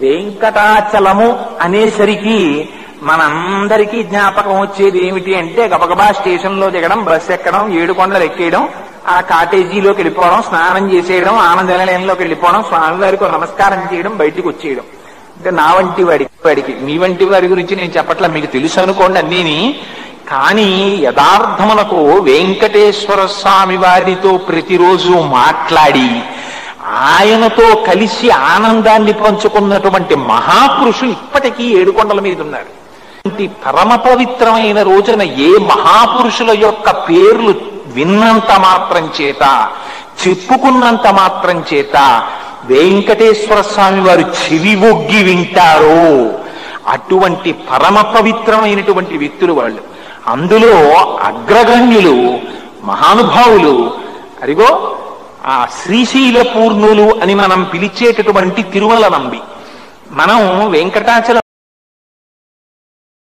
వెంకటాచలము అనేసరికి మనందరికీ జ్ఞాపకం వచ్చేది ఏమిటి అంటే గబగబా స్టేషన్ లో దిగడం, బస్సు ఎక్కడం, 7 కొండలు ఎక్కేయడం, ఆ కాటేజీలోకి వెళ్ళిపోవడం, స్నానం చేసేయడం, ఆనంద నిలయంలోకి వెళ్ళిపోవడం, స్వామివారికి నమస్కారం చేయడం, బయటికి వచ్చేయడం. అంటే నా వంటి వాడికి మీ వంటి వారి గురించి నేను చెప్పట్లా, మీకు తెలుసు అనుకోండి అన్నీని. కానీ యథార్థమునకు వెంకటేశ్వర స్వామి వారితో ప్రతిరోజు మాట్లాడి ఆయనతో కలిసి ఆనందాన్ని పంచుకున్నటువంటి మహాపురుషులు ఇప్పటికీ 7 కొండల మీద ఉన్నారు. పరమ పవిత్రమైన రోజున ఏ మహాపురుషుల యొక్క పేర్లు విన్నంత మాత్రం చేత, చెప్పుకున్నంత మాత్రం చేత వెంకటేశ్వర స్వామి వారు చెవి ఒగ్గి వింటారో అటువంటి పరమ పవిత్రమైనటువంటి వ్యక్తులు వాళ్ళు. అందులో అగ్రగణ్యులు మహానుభావులు అదిగో ఆ శ్రీశైల పూర్ణులు అని మనం పిలిచేటటువంటి తిరుమల నంబి. మనం వెంకటాచలం